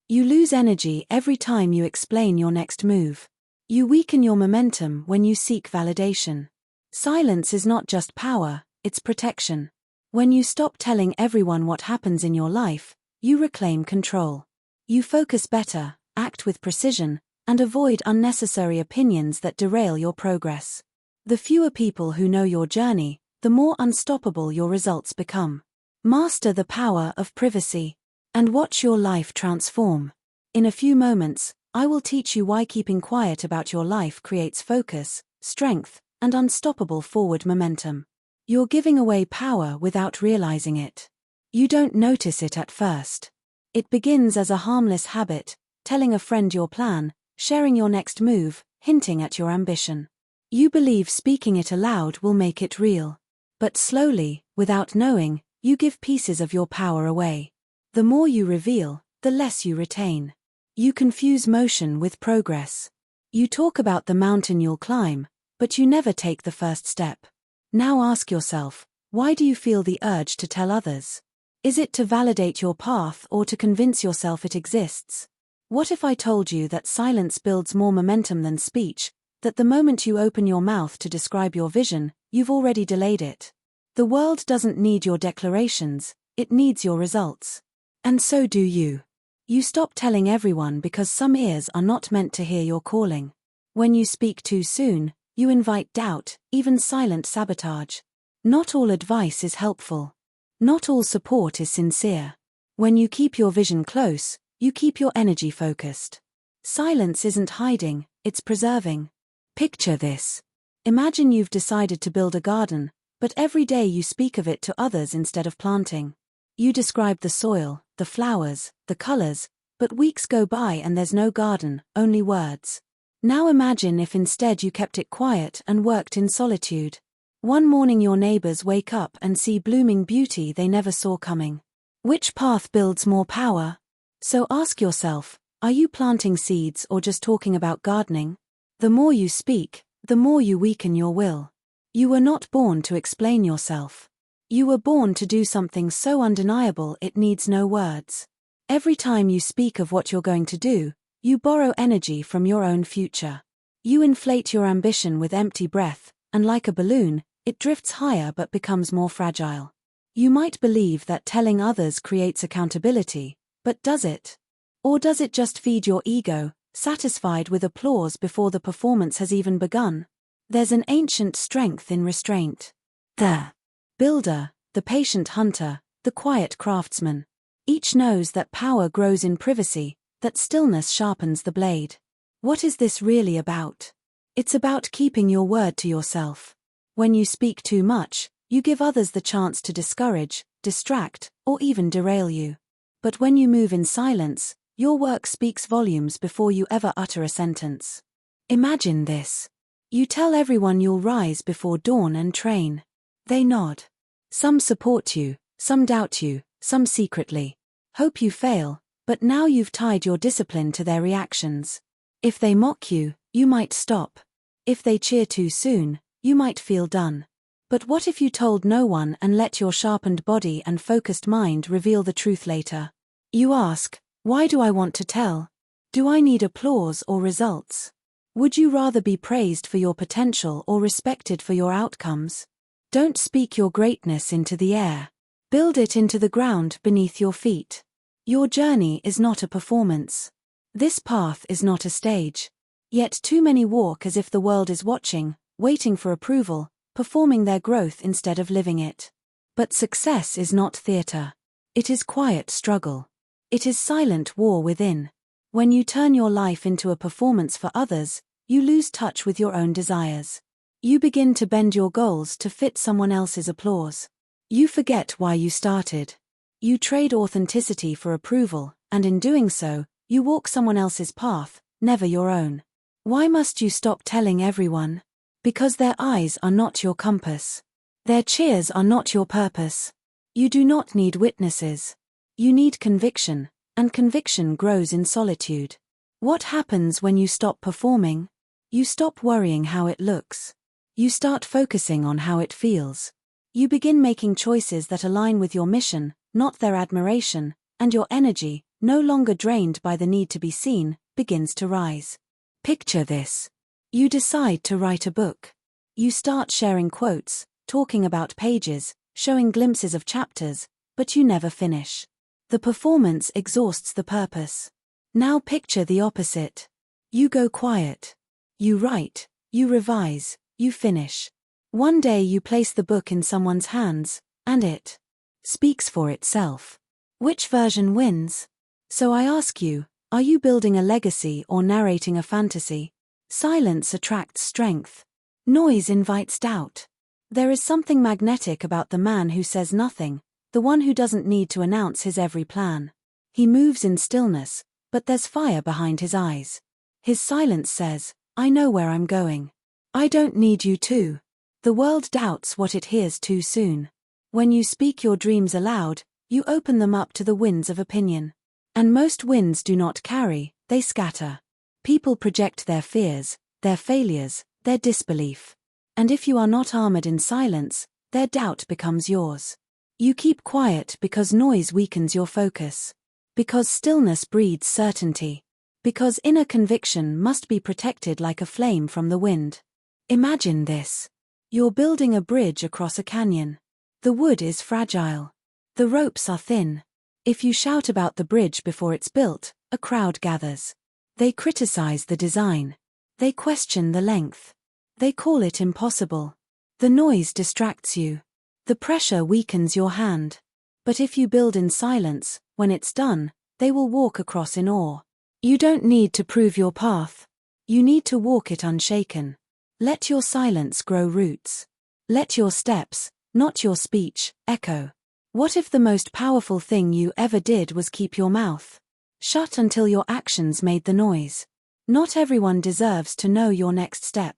You lose energy every time you explain your next move. You weaken your momentum when you seek validation. Silence is not just power, it's protection. When you stop telling everyone what happens in your life, you reclaim control. You focus better, act with precision, and avoid unnecessary opinions that derail your progress. The fewer people who know your journey, the more unstoppable your results become. Master the power of privacy, and watch your life transform. In a few moments, I will teach you why keeping quiet about your life creates focus, strength, and unstoppable forward momentum. You're giving away power without realizing it. You don't notice it at first. It begins as a harmless habit, telling a friend your plan, sharing your next move, hinting at your ambition. You believe speaking it aloud will make it real. But slowly, without knowing, you give pieces of your power away. The more you reveal, the less you retain. You confuse motion with progress. You talk about the mountain you'll climb, but you never take the first step. Now ask yourself, why do you feel the urge to tell others? Is it to validate your path or to convince yourself it exists? What if I told you that silence builds more momentum than speech, that the moment you open your mouth to describe your vision, you've already delayed it? The world doesn't need your declarations, it needs your results. And so do you. You stop telling everyone because some ears are not meant to hear your calling. When you speak too soon, you invite doubt, even silent sabotage. Not all advice is helpful. Not all support is sincere. When you keep your vision close, you keep your energy focused. Silence isn't hiding, it's preserving. Picture this. Imagine you've decided to build a garden, but every day you speak of it to others instead of planting. You describe the soil, the flowers, the colors, but weeks go by and there's no garden, only words. Now imagine if instead you kept it quiet and worked in solitude. One morning your neighbors wake up and see blooming beauty they never saw coming. Which path builds more power? So ask yourself, are you planting seeds or just talking about gardening? The more you speak, the more you weaken your will. You were not born to explain yourself. You were born to do something so undeniable it needs no words. Every time you speak of what you're going to do, you borrow energy from your own future. You inflate your ambition with empty breath, and like a balloon, it drifts higher but becomes more fragile. You might believe that telling others creates accountability, but does it? Or does it just feed your ego, satisfied with applause before the performance has even begun? There's an ancient strength in restraint. The builder, the patient hunter, the quiet craftsman. Each knows that power grows in privacy, that stillness sharpens the blade. What is this really about? It's about keeping your word to yourself. When you speak too much, you give others the chance to discourage, distract, or even derail you. But when you move in silence, your work speaks volumes before you ever utter a sentence. Imagine this. You tell everyone you'll rise before dawn and train. They nod. Some support you, some doubt you, some secretly hope you fail, but now you've tied your discipline to their reactions. If they mock you, you might stop. If they cheer too soon, you might feel done. But what if you told no one and let your sharpened body and focused mind reveal the truth later? You ask, why do I want to tell? Do I need applause or results? Would you rather be praised for your potential or respected for your outcomes? Don't speak your greatness into the air. Build it into the ground beneath your feet. Your journey is not a performance. This path is not a stage. Yet too many walk as if the world is watching, waiting for approval, performing their growth instead of living it. But success is not theater. It is quiet struggle. It is silent war within. When you turn your life into a performance for others, you lose touch with your own desires. You begin to bend your goals to fit someone else's applause. You forget why you started. You trade authenticity for approval, and in doing so, you walk someone else's path, never your own. Why must you stop telling everyone? Because their eyes are not your compass. Their cheers are not your purpose. You do not need witnesses. You need conviction, and conviction grows in solitude. What happens when you stop performing? You stop worrying how it looks. You start focusing on how it feels. You begin making choices that align with your mission, not their admiration, and your energy, no longer drained by the need to be seen, begins to rise. Picture this. You decide to write a book. You start sharing quotes, talking about pages, showing glimpses of chapters, but you never finish. The performance exhausts the purpose. Now picture the opposite. You go quiet. You write, you revise, you finish. One day you place the book in someone's hands, and it speaks for itself. Which version wins? So I ask you, are you building a legacy or narrating a fantasy? Silence attracts strength. Noise invites doubt. There is something magnetic about the man who says nothing, the one who doesn't need to announce his every plan. He moves in stillness, but there's fire behind his eyes. His silence says, I know where I'm going. I don't need you to. The world doubts what it hears too soon. When you speak your dreams aloud, you open them up to the winds of opinion. And most winds do not carry, they scatter. People project their fears, their failures, their disbelief. And if you are not armored in silence, their doubt becomes yours. You keep quiet because noise weakens your focus. Because stillness breeds certainty. Because inner conviction must be protected like a flame from the wind. Imagine this. You're building a bridge across a canyon. The wood is fragile. The ropes are thin. If you shout about the bridge before it's built, a crowd gathers. They criticize the design. They question the length. They call it impossible. The noise distracts you. The pressure weakens your hand. But if you build in silence, when it's done, they will walk across in awe. You don't need to prove your path. You need to walk it unshaken. Let your silence grow roots. Let your steps, not your speech, echo. What if the most powerful thing you ever did was keep your mouth shut until your actions made the noise? Not everyone deserves to know your next step.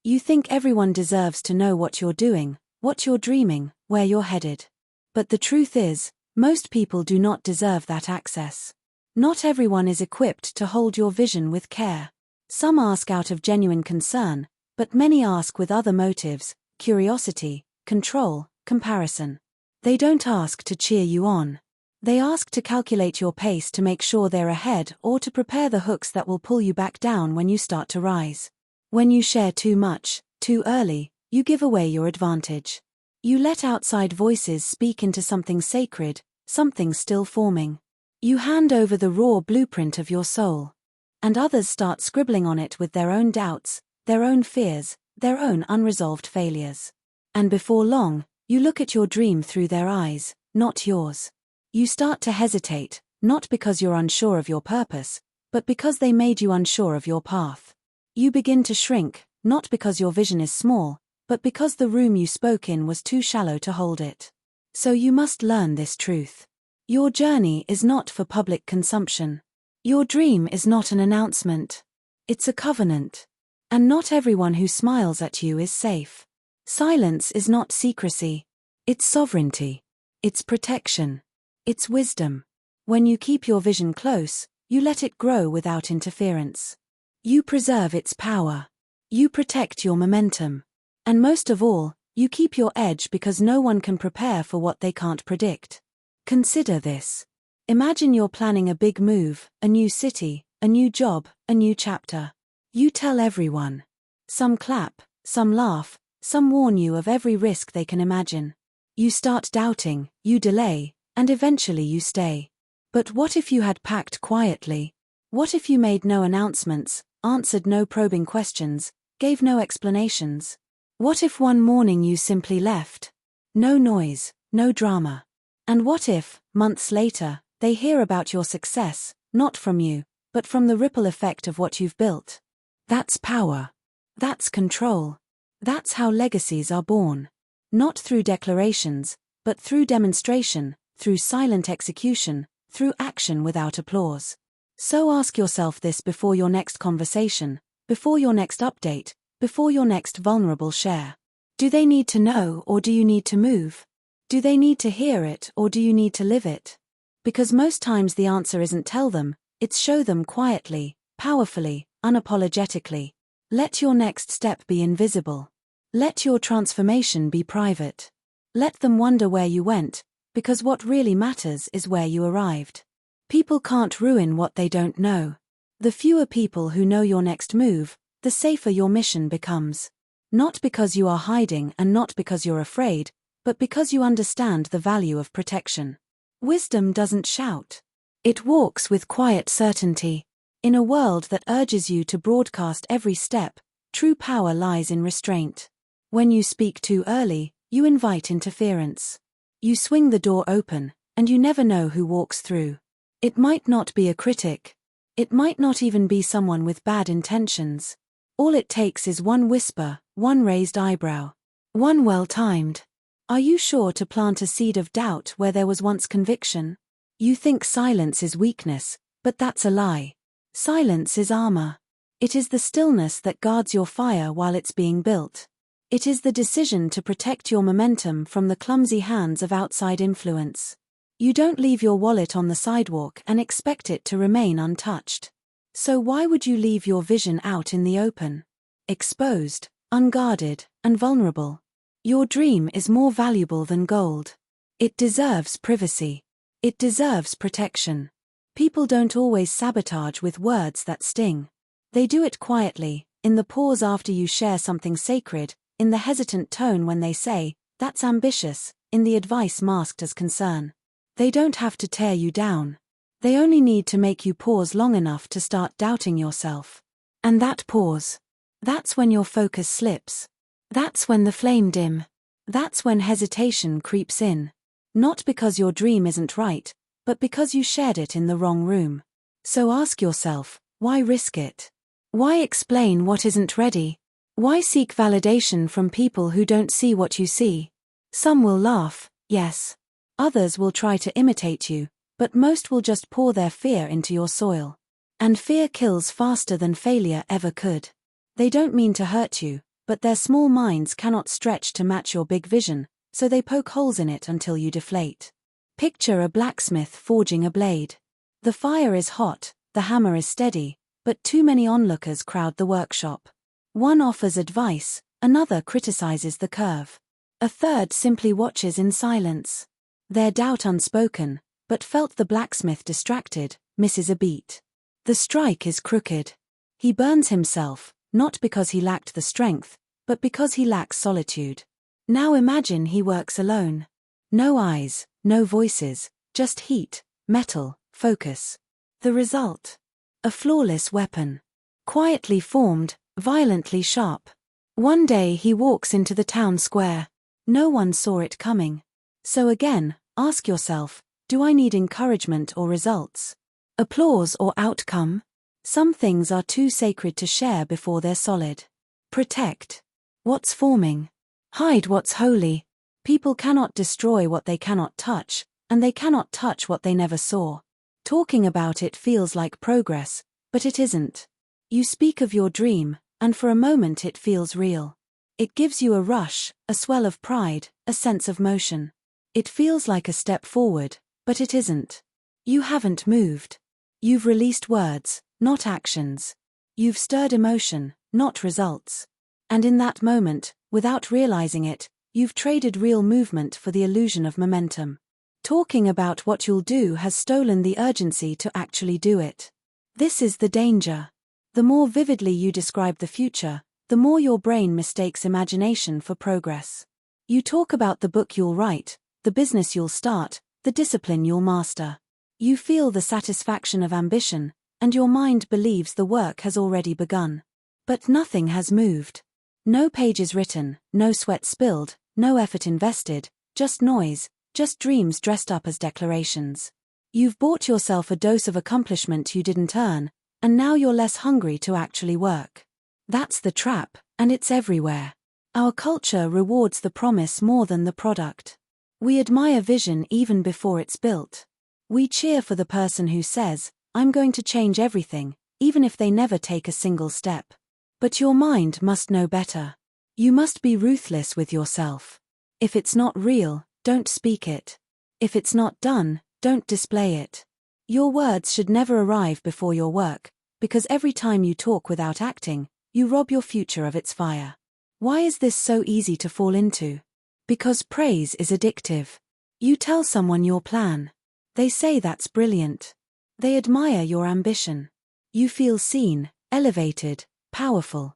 You think everyone deserves to know what you're doing, what you're dreaming, where you're headed. But the truth is, most people do not deserve that access. Not everyone is equipped to hold your vision with care. Some ask out of genuine concern, but many ask with other motives: curiosity, control, comparison. They don't ask to cheer you on. They ask to calculate your pace to make sure they're ahead or to prepare the hooks that will pull you back down when you start to rise. When you share too much, too early, you give away your advantage. You let outside voices speak into something sacred, something still forming. You hand over the raw blueprint of your soul. And others start scribbling on it with their own doubts, their own fears, their own unresolved failures. And before long, you look at your dream through their eyes, not yours. You start to hesitate, not because you're unsure of your purpose, but because they made you unsure of your path. You begin to shrink, not because your vision is small, but because the room you spoke in was too shallow to hold it. So you must learn this truth. Your journey is not for public consumption. Your dream is not an announcement. It's a covenant. And not everyone who smiles at you is safe. Silence is not secrecy. It's sovereignty. It's protection. It's wisdom. When you keep your vision close, you let it grow without interference. You preserve its power. You protect your momentum. And most of all, you keep your edge because no one can prepare for what they can't predict. Consider this. Imagine you're planning a big move, a new city, a new job, a new chapter. You tell everyone. Some clap, some laugh, some warn you of every risk they can imagine. You start doubting, you delay, and eventually you stay. But what if you had packed quietly? What if you made no announcements, answered no probing questions, gave no explanations? What if one morning you simply left? No noise, no drama. And what if, months later, they hear about your success, not from you, but from the ripple effect of what you've built? That's power. That's control. That's how legacies are born. Not through declarations, but through demonstration, through silent execution, through action without applause. So ask yourself this before your next conversation, before your next update, before your next vulnerable share. Do they need to know or do you need to move? Do they need to hear it or do you need to live it? Because most times the answer isn't tell them, it's show them quietly, powerfully, unapologetically. Let your next step be invisible. Let your transformation be private. Let them wonder where you went, because what really matters is where you arrived. People can't ruin what they don't know. The fewer people who know your next move, the safer your mission becomes. Not because you are hiding and not because you're afraid, but because you understand the value of protection. Wisdom doesn't shout. It walks with quiet certainty. In a world that urges you to broadcast every step, true power lies in restraint. When you speak too early, you invite interference. You swing the door open, and you never know who walks through. It might not be a critic. It might not even be someone with bad intentions. All it takes is one whisper, one raised eyebrow, one well-timed. Are you sure to plant a seed of doubt where there was once conviction? You think silence is weakness, but that's a lie. Silence is armor. It is the stillness that guards your fire while it's being built. It is the decision to protect your momentum from the clumsy hands of outside influence. You don't leave your wallet on the sidewalk and expect it to remain untouched. So why would you leave your vision out in the open? Exposed, unguarded, and vulnerable. Your dream is more valuable than gold. It deserves privacy. It deserves protection. People don't always sabotage with words that sting. They do it quietly, in the pause after you share something sacred, in the hesitant tone when they say, "That's ambitious," in the advice masked as concern. They don't have to tear you down. They only need to make you pause long enough to start doubting yourself. And that pause, that's when your focus slips. That's when the flame dim. That's when hesitation creeps in. Not because your dream isn't right, but because you shared it in the wrong room. So ask yourself, why risk it? Why explain what isn't ready? Why seek validation from people who don't see what you see? Some will laugh, yes. Others will try to imitate you, but most will just pour their fear into your soil. And fear kills faster than failure ever could. They don't mean to hurt you, but their small minds cannot stretch to match your big vision, so they poke holes in it until you deflate. Picture a blacksmith forging a blade. The fire is hot, the hammer is steady, but too many onlookers crowd the workshop. One offers advice, another criticizes the curve. A third simply watches in silence. Their doubt unspoken, but felt the blacksmith distracted, misses a beat. The strike is crooked. He burns himself, not because he lacked the strength, but because he lacks solitude. Now imagine he works alone. No eyes, no voices, just heat, metal, focus. The result? A flawless weapon. Quietly formed, violently sharp. One day he walks into the town square. No one saw it coming. So again, ask yourself, do I need encouragement or results? Applause or outcome? Some things are too sacred to share before they're solid. Protect what's forming. Hide what's holy. People cannot destroy what they cannot touch, and they cannot touch what they never saw. Talking about it feels like progress, but it isn't. You speak of your dream, and for a moment it feels real. It gives you a rush, a swell of pride, a sense of motion. It feels like a step forward, but it isn't. You haven't moved. You've released words, not actions. You've stirred emotion, not results. And in that moment, without realizing it, you've traded real movement for the illusion of momentum. Talking about what you'll do has stolen the urgency to actually do it. This is the danger. The more vividly you describe the future, the more your brain mistakes imagination for progress. You talk about the book you'll write, the business you'll start, the discipline you'll master. You feel the satisfaction of ambition, and your mind believes the work has already begun. But nothing has moved. No pages written, no sweat spilled, no effort invested, just noise, just dreams dressed up as declarations. You've bought yourself a dose of accomplishment you didn't earn, and now you're less hungry to actually work. That's the trap, and it's everywhere. Our culture rewards the promise more than the product. We admire vision even before it's built. We cheer for the person who says, "I'm going to change everything," even if they never take a single step. But your mind must know better. You must be ruthless with yourself. If it's not real, don't speak it. If it's not done, don't display it. Your words should never arrive before your work, because every time you talk without acting, you rob your future of its fire. Why is this so easy to fall into? Because praise is addictive. You tell someone your plan. They say that's brilliant. They admire your ambition. You feel seen, elevated, powerful.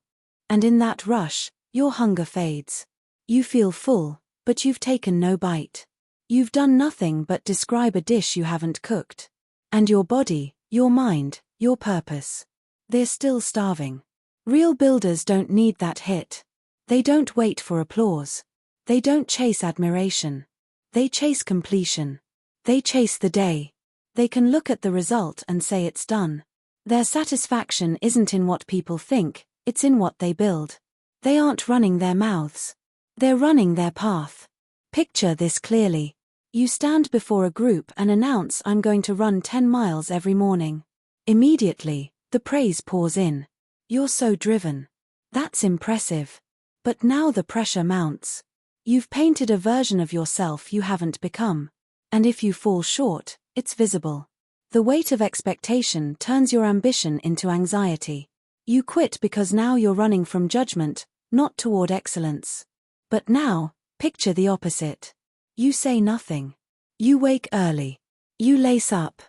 And in that rush, your hunger fades. You feel full, but you've taken no bite. You've done nothing but describe a dish you haven't cooked. And your body, your mind, your purpose, they're still starving. Real builders don't need that hit. They don't wait for applause. They don't chase admiration. They chase completion. They chase the day. They can look at the result and say it's done. Their satisfaction isn't in what people think, it's in what they build. They aren't running their mouths. They're running their path. Picture this clearly. You stand before a group and announce, "I'm going to run 10 miles every morning." Immediately, the praise pours in. You're so driven. That's impressive. But now the pressure mounts. You've painted a version of yourself you haven't become. And if you fall short, it's visible. The weight of expectation turns your ambition into anxiety. You quit because now you're running from judgment, not toward excellence. But now, picture the opposite. You say nothing. You wake early. You lace up.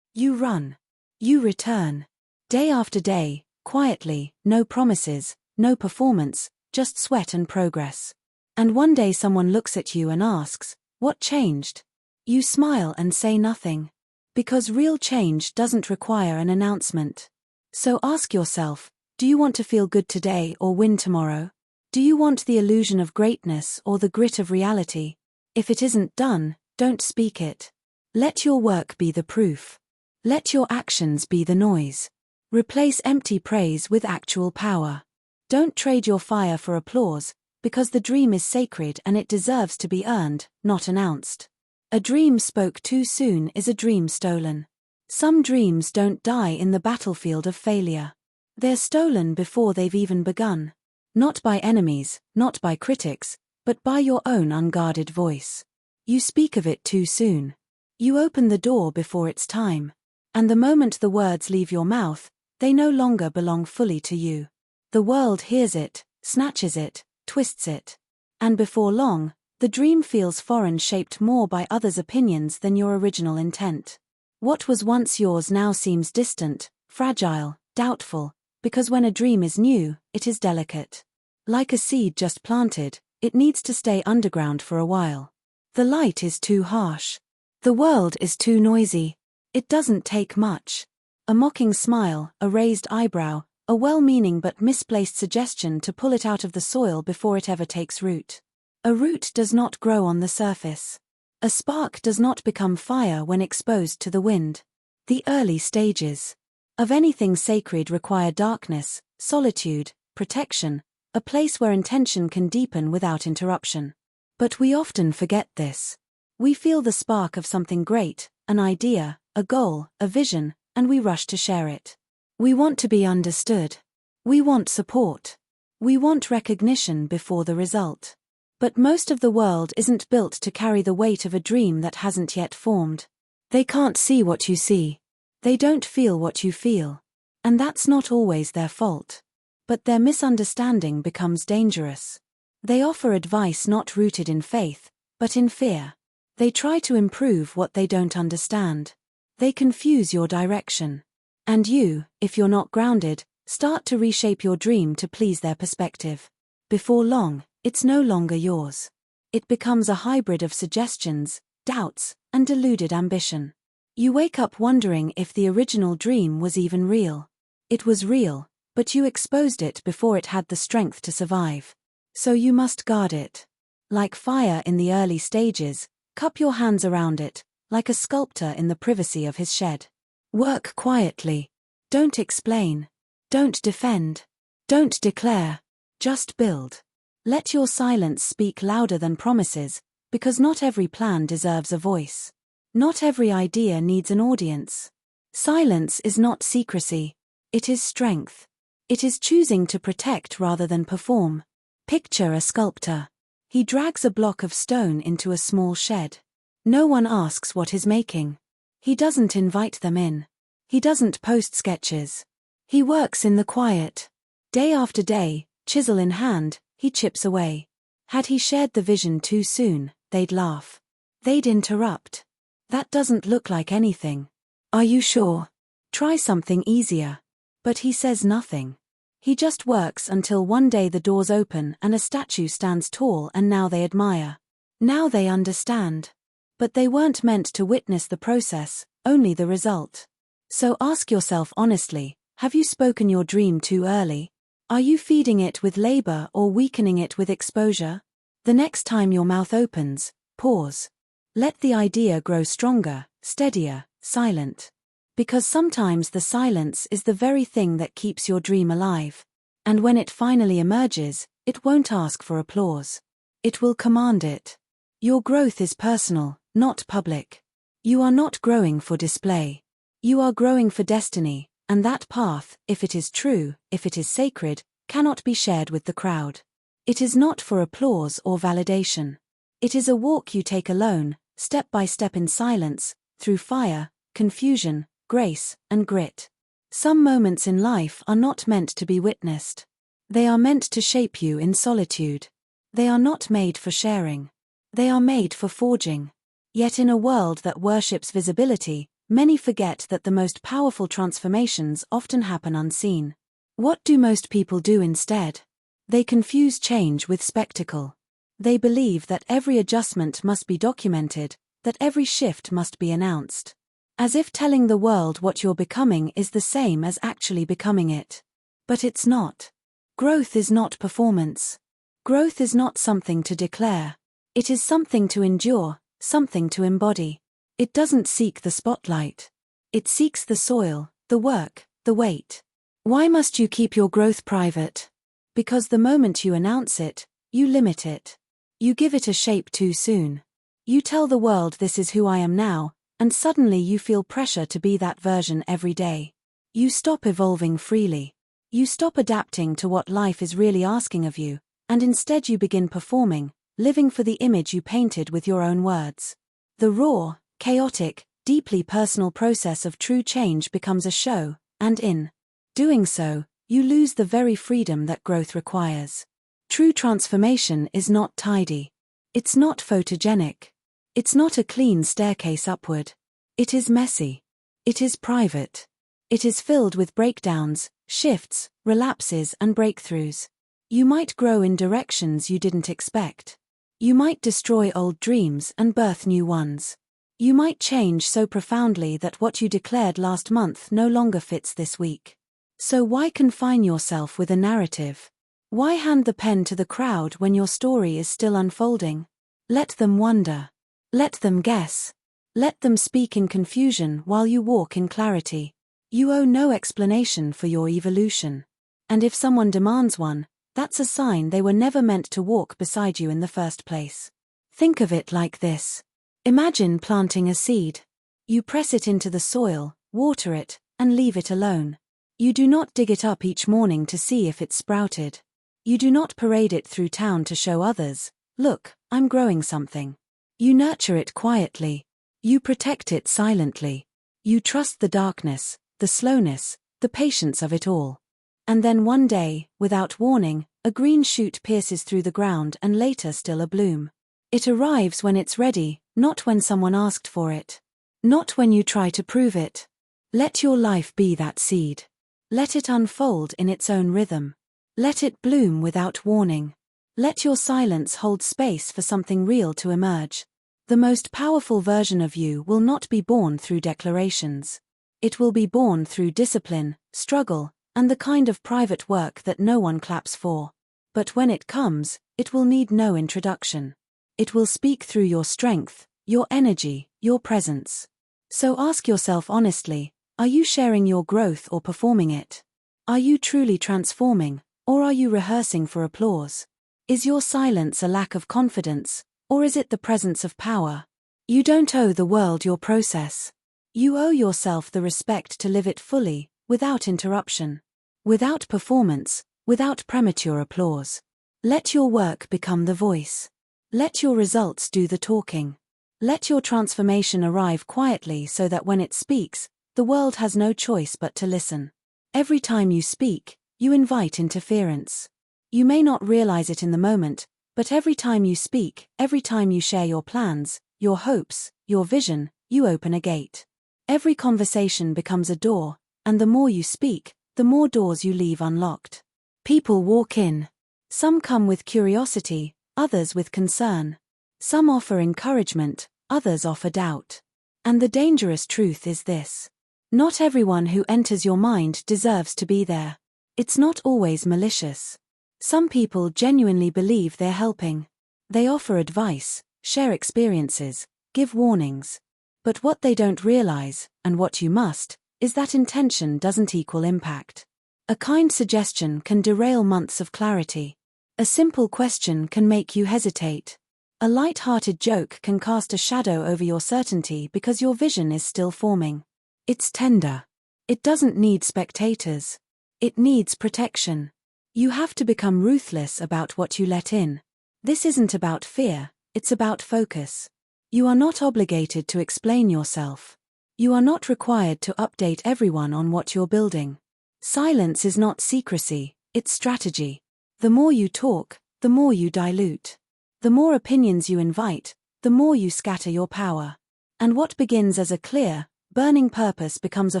You run. You return. Day after day, quietly, no promises, no performance, just sweat and progress. And one day someone looks at you and asks, "What changed?" You smile and say nothing. Because real change doesn't require an announcement. So ask yourself, do you want to feel good today or win tomorrow? Do you want the illusion of greatness or the grit of reality? If it isn't done, don't speak it. Let your work be the proof. Let your actions be the noise. Replace empty praise with actual power. Don't trade your fire for applause, because the dream is sacred and it deserves to be earned, not announced. A dream spoke too soon is a dream stolen. Some dreams don't die in the battlefield of failure. They're stolen before they've even begun. Not by enemies, not by critics, but by your own unguarded voice. You speak of it too soon. You open the door before it's time. And the moment the words leave your mouth, they no longer belong fully to you. The world hears it, snatches it, twists it. And before long, the dream feels foreign, shaped more by others' opinions than your original intent. What was once yours now seems distant, fragile, doubtful, because when a dream is new, it is delicate. Like a seed just planted, it needs to stay underground for a while. The light is too harsh. The world is too noisy. It doesn't take much. A mocking smile, a raised eyebrow, a well-meaning but misplaced suggestion to pull it out of the soil before it ever takes root. A root does not grow on the surface. A spark does not become fire when exposed to the wind. The early stages of anything sacred require darkness, solitude, protection, a place where intention can deepen without interruption. But we often forget this. We feel the spark of something great, an idea, a goal, a vision, and we rush to share it. We want to be understood. We want support. We want recognition before the result. But most of the world isn't built to carry the weight of a dream that hasn't yet formed. They can't see what you see. They don't feel what you feel. And that's not always their fault. But their misunderstanding becomes dangerous. They offer advice not rooted in faith, but in fear. They try to improve what they don't understand. They confuse your direction. And you, if you're not grounded, start to reshape your dream to please their perspective. Before long, it's no longer yours. It becomes a hybrid of suggestions, doubts, and deluded ambition. You wake up wondering if the original dream was even real. It was real, but you exposed it before it had the strength to survive. So you must guard it. Like fire in the early stages, cup your hands around it, like a sculptor in the privacy of his shed. Work quietly. Don't explain. Don't defend. Don't declare. Just build. Let your silence speak louder than promises, because not every plan deserves a voice. Not every idea needs an audience. Silence is not secrecy. It is strength. It is choosing to protect rather than perform. Picture a sculptor. He drags a block of stone into a small shed. No one asks what he's making. He doesn't invite them in. He doesn't post sketches. He works in the quiet. Day after day, chisel in hand, he chips away. Had he shared the vision too soon, they'd laugh. They'd interrupt. That doesn't look like anything. Are you sure? Try something easier. But he says nothing. He just works until one day the doors open and a statue stands tall, and now they admire. Now they understand. But they weren't meant to witness the process, only the result. So ask yourself honestly, have you spoken your dream too early? Are you feeding it with labor or weakening it with exposure? The next time your mouth opens, pause. Let the idea grow stronger, steadier, silent. Because sometimes the silence is the very thing that keeps your dream alive. And when it finally emerges, it won't ask for applause. It will command it. Your growth is personal, not public. You are not growing for display. You are growing for destiny, and that path, if it is true, if it is sacred, cannot be shared with the crowd. It is not for applause or validation. It is a walk you take alone, step by step in silence, through fire, confusion, grace, and grit. Some moments in life are not meant to be witnessed. They are meant to shape you in solitude. They are not made for sharing. They are made for forging. Yet in a world that worships visibility, many forget that the most powerful transformations often happen unseen. What do most people do instead? They confuse change with spectacle. They believe that every adjustment must be documented, that every shift must be announced. As if telling the world what you're becoming is the same as actually becoming it. But it's not. Growth is not performance. Growth is not something to declare. It is something to endure, something to embody. It doesn't seek the spotlight. It seeks the soil, the work, the weight. Why must you keep your growth private? Because the moment you announce it, you limit it. You give it a shape too soon. You tell the world this is who I am now, and suddenly you feel pressure to be that version every day. You stop evolving freely. You stop adapting to what life is really asking of you, and instead you begin performing, living for the image you painted with your own words. The raw, chaotic, deeply personal process of true change becomes a show, and in doing so, you lose the very freedom that growth requires. True transformation is not tidy. It's not photogenic. It's not a clean staircase upward. It is messy. It is private. It is filled with breakdowns, shifts, relapses, and breakthroughs. You might grow in directions you didn't expect. You might destroy old dreams and birth new ones. You might change so profoundly that what you declared last month no longer fits this week. So why confine yourself with a narrative? Why hand the pen to the crowd when your story is still unfolding? Let them wonder. Let them guess. Let them speak in confusion while you walk in clarity. You owe no explanation for your evolution. And if someone demands one, that's a sign they were never meant to walk beside you in the first place. Think of it like this. Imagine planting a seed. You press it into the soil, water it, and leave it alone. You do not dig it up each morning to see if it's sprouted. You do not parade it through town to show others, look, I'm growing something. You nurture it quietly. You protect it silently. You trust the darkness, the slowness, the patience of it all. And then one day, without warning, a green shoot pierces through the ground and later still a bloom. It arrives when it's ready, not when someone asked for it. Not when you try to prove it. Let your life be that seed. Let it unfold in its own rhythm. Let it bloom without warning. Let your silence hold space for something real to emerge. The most powerful version of you will not be born through declarations. It will be born through discipline, struggle, and the kind of private work that no one claps for. But when it comes, it will need no introduction. It will speak through your strength, your energy, your presence. So ask yourself honestly, are you sharing your growth or performing it? Are you truly transforming, or are you rehearsing for applause? Is your silence a lack of confidence, or is it the presence of power? You don't owe the world your process. You owe yourself the respect to live it fully, without interruption. Without performance, without premature applause. Let your work become the voice. Let your results do the talking. Let your transformation arrive quietly so that when it speaks, the world has no choice but to listen. Every time you speak, you invite interference. You may not realize it in the moment, but every time you speak, every time you share your plans, your hopes, your vision, you open a gate. Every conversation becomes a door, And the more you speak, the more doors you leave unlocked. People walk in. Some come with curiosity, others with concern. Some offer encouragement, others offer doubt. And the dangerous truth is this: not everyone who enters your mind deserves to be there. It's not always malicious. Some people genuinely believe they're helping. They offer advice, share experiences, give warnings. But what they don't realize, and what you must, is that intention doesn't equal impact. A kind suggestion can derail months of clarity. A simple question can make you hesitate. A light-hearted joke can cast a shadow over your certainty because your vision is still forming. It's tender. It doesn't need spectators. It needs protection. You have to become ruthless about what you let in. This isn't about fear, it's about focus. You are not obligated to explain yourself. You are not required to update everyone on what you're building. Silence is not secrecy, it's strategy. The more you talk, the more you dilute. The more opinions you invite, the more you scatter your power. And what begins as a clear, burning purpose becomes a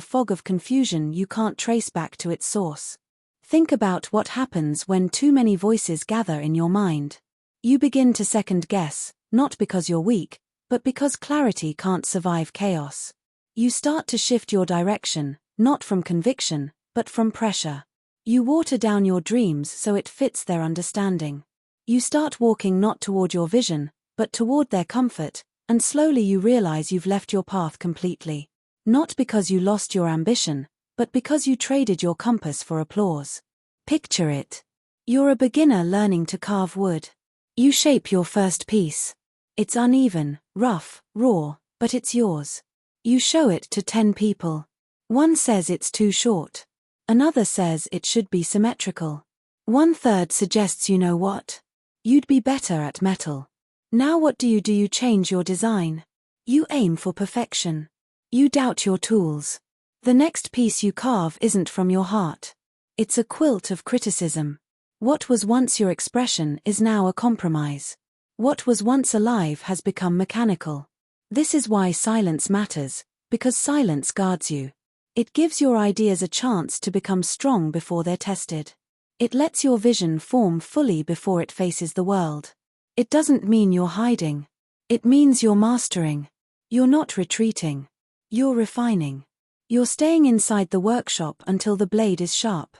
fog of confusion you can't trace back to its source. Think about what happens when too many voices gather in your mind. You begin to second guess, not because you're weak, but because clarity can't survive chaos. You start to shift your direction, not from conviction, but from pressure. You water down your dreams so it fits their understanding. You start walking not toward your vision, but toward their comfort, and slowly you realize you've left your path completely. Not because you lost your ambition, but because you traded your compass for applause. Picture it. You're a beginner learning to carve wood. You shape your first piece. It's uneven, rough, raw, but it's yours. You show it to 10 people. One says it's too short. Another says it should be symmetrical. One third suggests you know what? You'd be better at metal. Now what do? You change your design. You aim for perfection. You doubt your tools. The next piece you carve isn't from your heart. It's a quilt of criticism. What was once your expression is now a compromise. What was once alive has become mechanical. This is why silence matters, because silence guards you. It gives your ideas a chance to become strong before they're tested. It lets your vision form fully before it faces the world. It doesn't mean you're hiding. It means you're mastering. You're not retreating. You're refining. You're staying inside the workshop until the blade is sharp.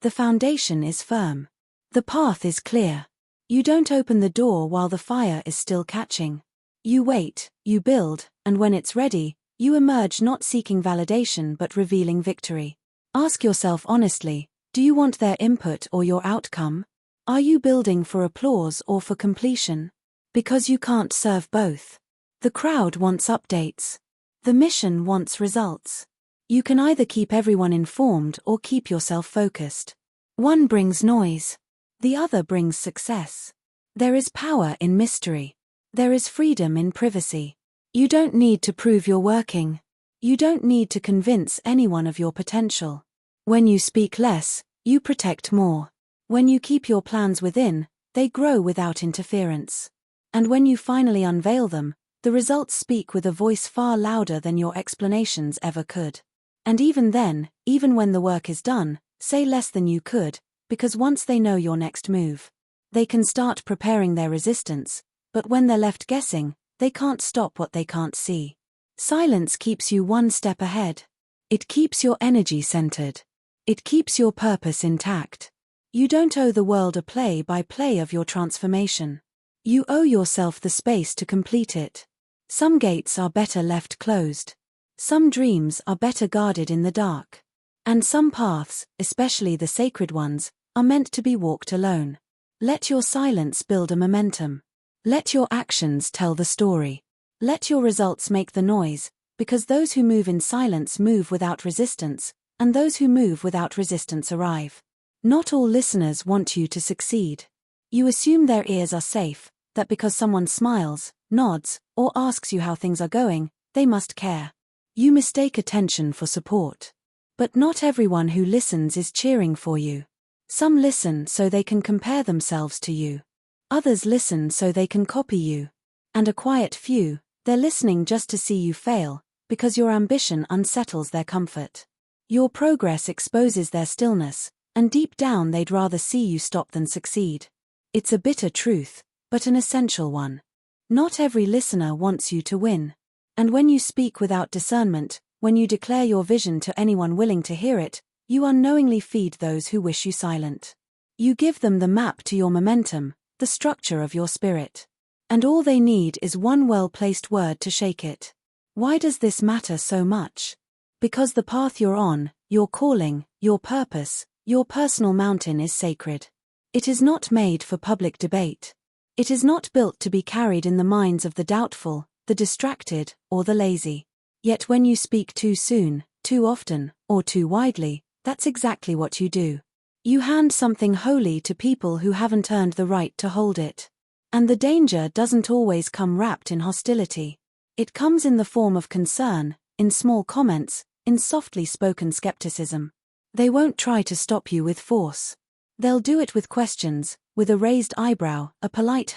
The foundation is firm. The path is clear. You don't open the door while the fire is still catching. You wait, you build, and when it's ready, you emerge not seeking validation but revealing victory. Ask yourself honestly, do you want their input or your outcome? Are you building for applause or for completion? Because you can't serve both. The crowd wants updates. The mission wants results. You can either keep everyone informed or keep yourself focused. One brings noise. The other brings success. There is power in mystery. There is freedom in privacy. You don't need to prove you're working. You don't need to convince anyone of your potential. When you speak less, you protect more. When you keep your plans within, they grow without interference. And when you finally unveil them, the results speak with a voice far louder than your explanations ever could. And even then, even when the work is done, say less than you could, because once they know your next move, they can start preparing their resistance, but when they're left guessing, they can't stop what they can't see. Silence keeps you one step ahead. It keeps your energy centered. It keeps your purpose intact. You don't owe the world a play-by-play of your transformation. You owe yourself the space to complete it. Some gates are better left closed. Some dreams are better guarded in the dark. And some paths, especially the sacred ones, are meant to be walked alone. Let your silence build a momentum. Let your actions tell the story. Let your results make the noise, because those who move in silence move without resistance, and those who move without resistance arrive. Not all listeners want you to succeed. You assume their ears are safe, that because someone smiles, nods, or asks you how things are going, they must care. You mistake attention for support. But not everyone who listens is cheering for you. Some listen so they can compare themselves to you. Others listen so they can copy you. And a quiet few, they're listening just to see you fail, because your ambition unsettles their comfort. Your progress exposes their stillness, and deep down they'd rather see you stop than succeed. It's a bitter truth, but an essential one. Not every listener wants you to win. And when you speak without discernment, when you declare your vision to anyone willing to hear it, you unknowingly feed those who wish you silent. You give them the map to your momentum, the structure of your spirit. And all they need is one well-placed word to shake it. Why does this matter so much? Because the path you're on, your calling, your purpose, your personal mountain is sacred. It is not made for public debate. It is not built to be carried in the minds of the doubtful, the distracted, or the lazy. Yet when you speak too soon, too often, or too widely, that's exactly what you do. You hand something holy to people who haven't earned the right to hold it. And the danger doesn't always come wrapped in hostility. It comes in the form of concern, in small comments, in softly spoken skepticism. They won't try to stop you with force. They'll do it with questions, with a raised eyebrow, a polite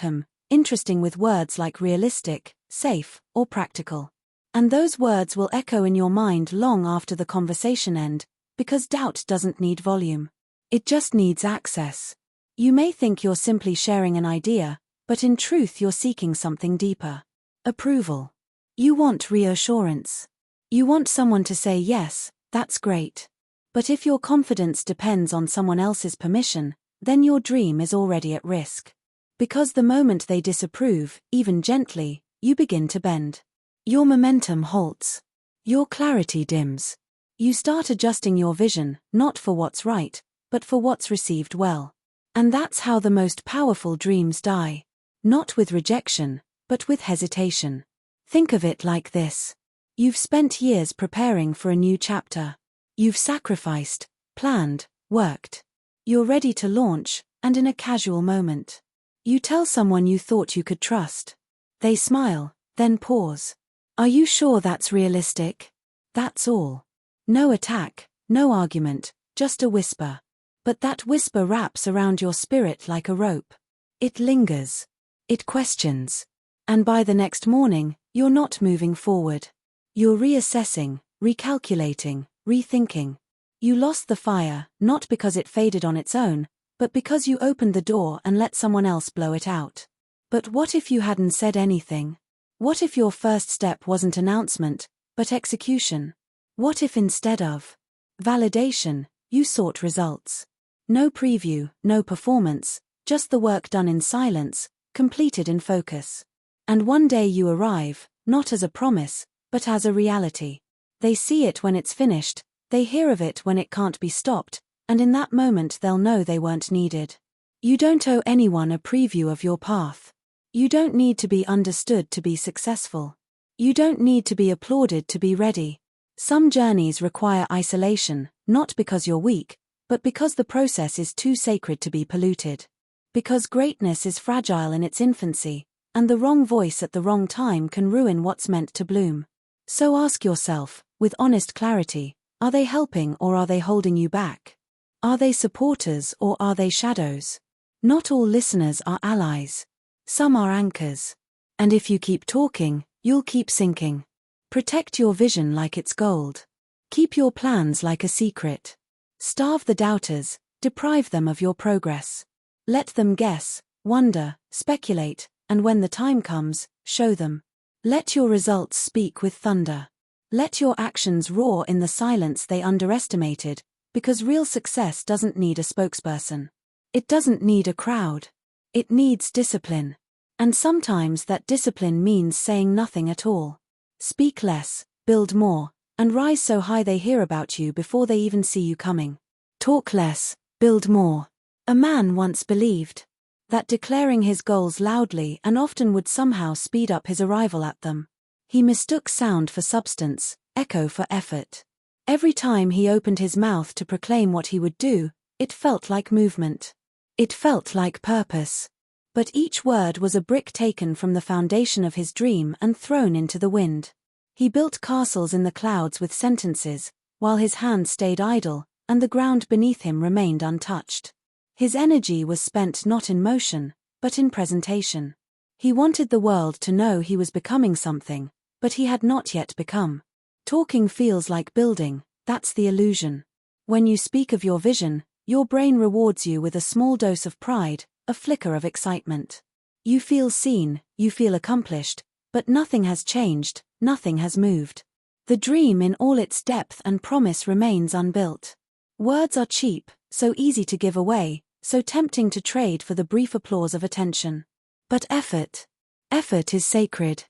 interesting with words like realistic, safe, or practical. And those words will echo in your mind long after the conversation ends, because doubt doesn't need volume. It just needs access. You may think you're simply sharing an idea, but in truth you're seeking something deeper. Approval. You want reassurance. You want someone to say yes, that's great. But if your confidence depends on someone else's permission, then your dream is already at risk. Because the moment they disapprove, even gently, you begin to bend. Your momentum halts. Your clarity dims. You start adjusting your vision, not for what's right, but for what's received well. And that's how the most powerful dreams die. Not with rejection, but with hesitation. Think of it like this. You've spent years preparing for a new chapter. You've sacrificed, planned, worked. You're ready to launch, and in a casual moment, you tell someone you thought you could trust. They smile, then pause. Are you sure that's realistic? That's all. No attack, no argument, just a whisper. But that whisper wraps around your spirit like a rope. It lingers. It questions. And by the next morning, you're not moving forward. You're reassessing, recalculating, rethinking. You lost the fire, not because it faded on its own, but because you opened the door and let someone else blow it out. But what if you hadn't said anything? What if your first step wasn't announcement, but execution? What if instead of validation, you sought results? No preview, no performance, just the work done in silence, completed in focus. And one day you arrive, not as a promise, but as a reality. They see it when it's finished, they hear of it when it can't be stopped, and in that moment they'll know they weren't needed. You don't owe anyone a preview of your path. You don't need to be understood to be successful. You don't need to be applauded to be ready. Some journeys require isolation, not because you're weak, but because the process is too sacred to be polluted. Because greatness is fragile in its infancy, and the wrong voice at the wrong time can ruin what's meant to bloom. So ask yourself, with honest clarity, are they helping or are they holding you back? Are they supporters or are they shadows? Not all listeners are allies. Some are anchors. And if you keep talking, you'll keep sinking. Protect your vision like it's gold. Keep your plans like a secret. Starve the doubters, deprive them of your progress. Let them guess, wonder, speculate, and when the time comes, show them. Let your results speak with thunder. Let your actions roar in the silence they underestimated, because real success doesn't need a spokesperson. It doesn't need a crowd. It needs discipline. And sometimes that discipline means saying nothing at all. Speak less, build more, and rise so high they hear about you before they even see you coming. Talk less, build more. A man once believed that declaring his goals loudly and often would somehow speed up his arrival at them. He mistook sound for substance, echo for effort. Every time he opened his mouth to proclaim what he would do, it felt like movement. It felt like purpose. But each word was a brick taken from the foundation of his dream and thrown into the wind. He built castles in the clouds with sentences, while his hands stayed idle, and the ground beneath him remained untouched. His energy was spent not in motion, but in presentation. He wanted the world to know he was becoming something, but he had not yet become. Talking feels like building, That's the illusion. When you speak of your vision, your brain rewards you with a small dose of pride, a flicker of excitement. You feel seen, you feel accomplished, but nothing has changed, nothing has moved. The dream in all its depth and promise remains unbuilt. Words are cheap, so easy to give away, so tempting to trade for the brief applause of attention. But effort is sacred.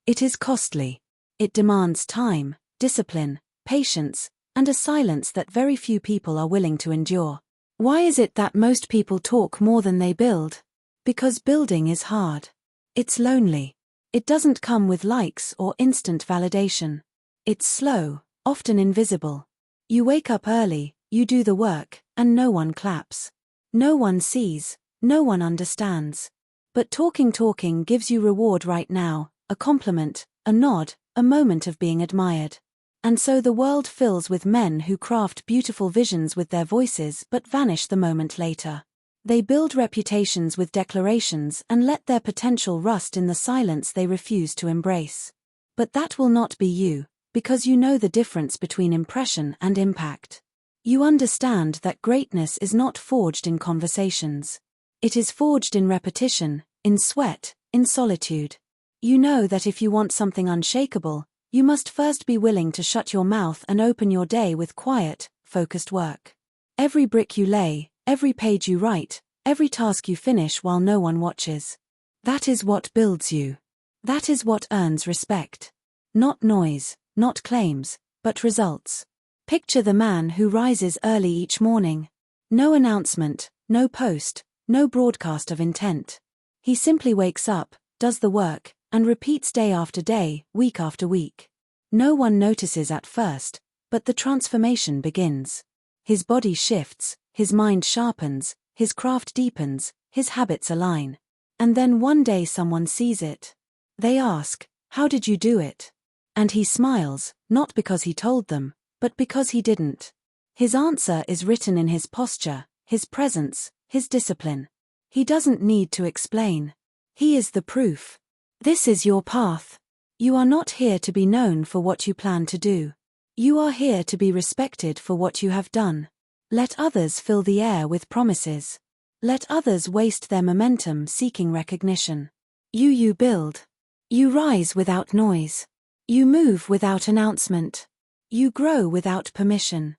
It is costly. It demands time, discipline, patience, and a silence that very few people are willing to endure. Why is it that most people talk more than they build? Because building is hard. It's lonely. It doesn't come with likes or instant validation. It's slow, often invisible. You wake up early, you do the work, and no one claps. No one sees, no one understands. But talking gives you reward right now, a compliment, a nod, a moment of being admired. And so the world fills with men who craft beautiful visions with their voices but vanish the moment later. They build reputations with declarations and let their potential rust in the silence they refuse to embrace. But that will not be you, because you know the difference between impression and impact. You understand that greatness is not forged in conversations. It is forged in repetition, in sweat, in solitude. You know that if you want something unshakable, you must first be willing to shut your mouth and open your day with quiet, focused work. Every brick you lay, every page you write, every task you finish while no one watches. That is what builds you. That is what earns respect. Not noise, not claims, but results. Picture the man who rises early each morning. No announcement, no post, no broadcast of intent. He simply wakes up, does the work, and repeats day after day, week after week. No one notices at first, but the transformation begins. His body shifts, his mind sharpens, his craft deepens, his habits align. And then one day someone sees it. They ask, "How did you do it?" And he smiles, not because he told them, but because he didn't. His answer is written in his posture, his presence, his discipline. He doesn't need to explain. He is the proof. This is your path. You are not here to be known for what you plan to do. You are here to be respected for what you have done. Let others fill the air with promises. Let others waste their momentum seeking recognition. You build. You rise without noise. You move without announcement. You grow without permission.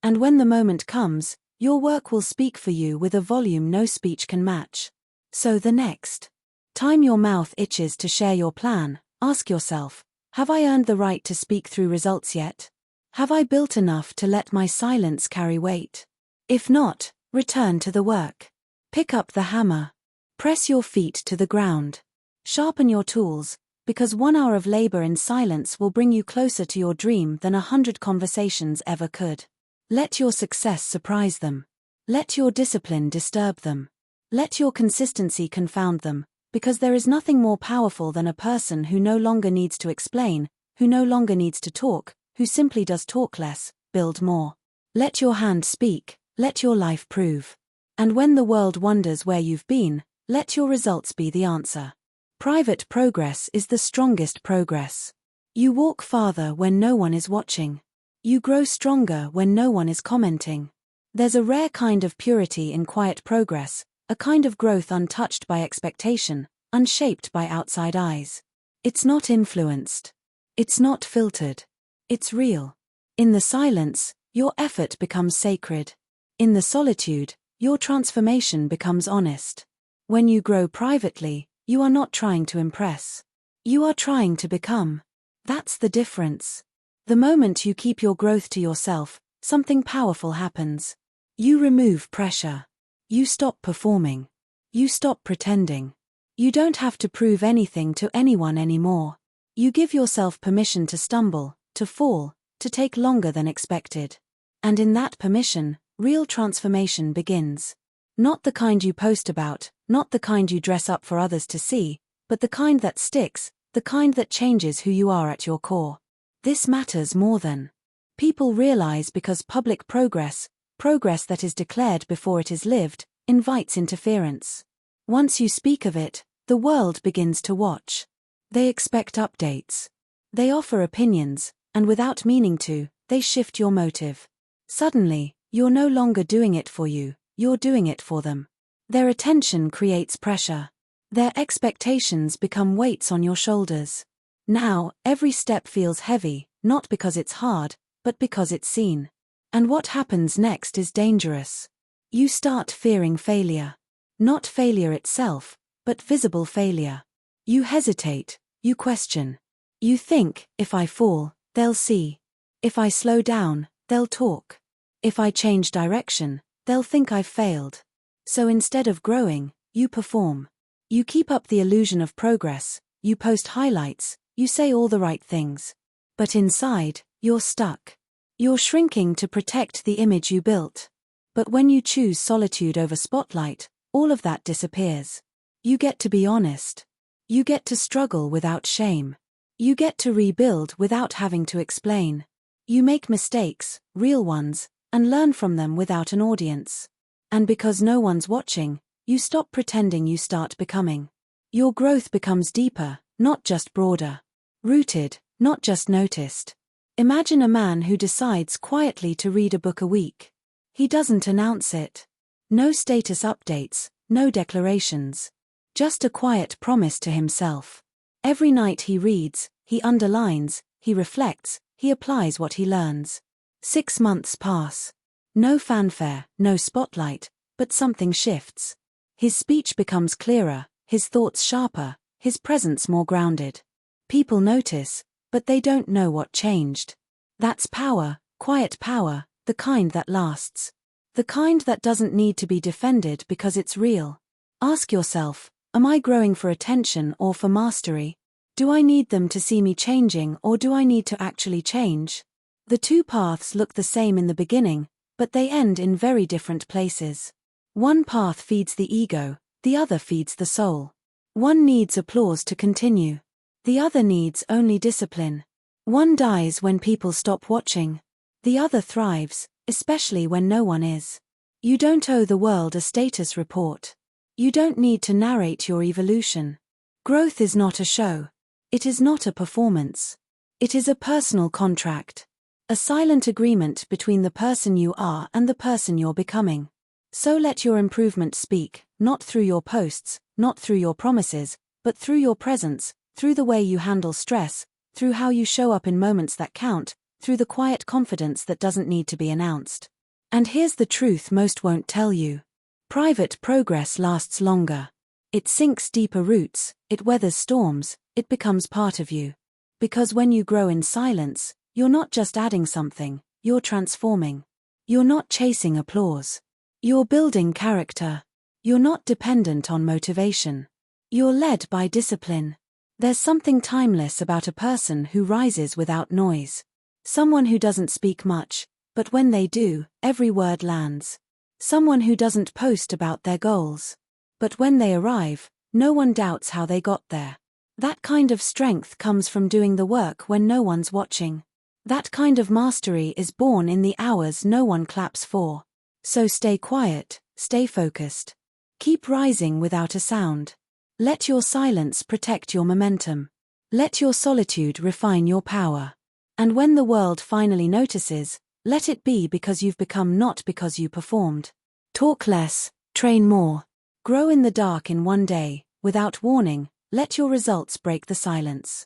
And when the moment comes, your work will speak for you with a volume no speech can match. So the next time your mouth itches to share your plan, ask yourself, have I earned the right to speak through results yet? Have I built enough to let my silence carry weight? If not, return to the work. Pick up the hammer. Press your feet to the ground. Sharpen your tools, because 1 hour of labor in silence will bring you closer to your dream than 100 conversations ever could. Let your success surprise them. Let your discipline disturb them. Let your consistency confound them, because there is nothing more powerful than a person who no longer needs to explain, who no longer needs to talk, who simply does talk less, build more. Let your hand speak, let your life prove. And when the world wonders where you've been, let your results be the answer. Private progress is the strongest progress. You walk farther when no one is watching. You grow stronger when no one is commenting. There's a rare kind of purity in quiet progress, a kind of growth untouched by expectation, unshaped by outside eyes. It's not influenced. It's not filtered. It's real. In the silence, your effort becomes sacred. In the solitude, your transformation becomes honest. When you grow privately, you are not trying to impress. You are trying to become. That's the difference. The moment you keep your growth to yourself, something powerful happens. You remove pressure. You stop performing. You stop pretending. You don't have to prove anything to anyone anymore. You give yourself permission to stumble, to fall, to take longer than expected. And in that permission, real transformation begins. Not the kind you post about, not the kind you dress up for others to see, but the kind that sticks, the kind that changes who you are at your core. This matters more than people realize, because public progress that is declared before it is lived, invites interference. Once you speak of it, the world begins to watch. They expect updates. They offer opinions, and without meaning to, they shift your motive. Suddenly, you're no longer doing it for you, you're doing it for them. Their attention creates pressure. Their expectations become weights on your shoulders. Now, every step feels heavy, not because it's hard, but because it's seen. And what happens next is dangerous. You start fearing failure. Not failure itself, but visible failure. You hesitate, you question. You think, if I fall, they'll see. If I slow down, they'll talk. If I change direction, they'll think I've failed. So instead of growing, you perform. You keep up the illusion of progress, you post highlights, you say all the right things. But inside, you're stuck. You're shrinking to protect the image you built. But when you choose solitude over spotlight, all of that disappears. You get to be honest. You get to struggle without shame. You get to rebuild without having to explain. You make mistakes, real ones, and learn from them without an audience. And because no one's watching, you stop pretending, you start becoming. Your growth becomes deeper, not just broader. Rooted, not just noticed. Imagine a man who decides quietly to read a book a week. He doesn't announce it. No status updates, no declarations. Just a quiet promise to himself. Every night he reads, he underlines, he reflects, he applies what he learns. 6 months pass. No fanfare, no spotlight, but something shifts. His speech becomes clearer, his thoughts sharper, his presence more grounded. People notice, but they don't know what changed. That's power, quiet power, the kind that lasts. The kind that doesn't need to be defended because it's real. Ask yourself, am I growing for attention or for mastery? Do I need them to see me changing, or do I need to actually change? The two paths look the same in the beginning, but they end in very different places. One path feeds the ego, the other feeds the soul. One needs applause to continue. The other needs only discipline. One dies when people stop watching. The other thrives, especially when no one is. You don't owe the world a status report. You don't need to narrate your evolution. Growth is not a show. It is not a performance. It is a personal contract. A silent agreement between the person you are and the person you're becoming. So let your improvement speak, not through your posts, not through your promises, but through your presence, through the way you handle stress, through how you show up in moments that count, through the quiet confidence that doesn't need to be announced. And here's the truth most won't tell you. Private progress lasts longer. It sinks deeper roots, it weathers storms, it becomes part of you. Because when you grow in silence, you're not just adding something, you're transforming. You're not chasing applause. You're building character. You're not dependent on motivation. You're led by discipline. There's something timeless about a person who rises without noise. Someone who doesn't speak much, but when they do, every word lands. Someone who doesn't post about their goals. But when they arrive, no one doubts how they got there. That kind of strength comes from doing the work when no one's watching. That kind of mastery is born in the hours no one claps for. So stay quiet, stay focused. Keep rising without a sound. Let your silence protect your momentum. Let your solitude refine your power. And when the world finally notices, let it be because you've become, not because you performed. Talk less, train more. Grow in the dark in one day, without warning, let your results break the silence.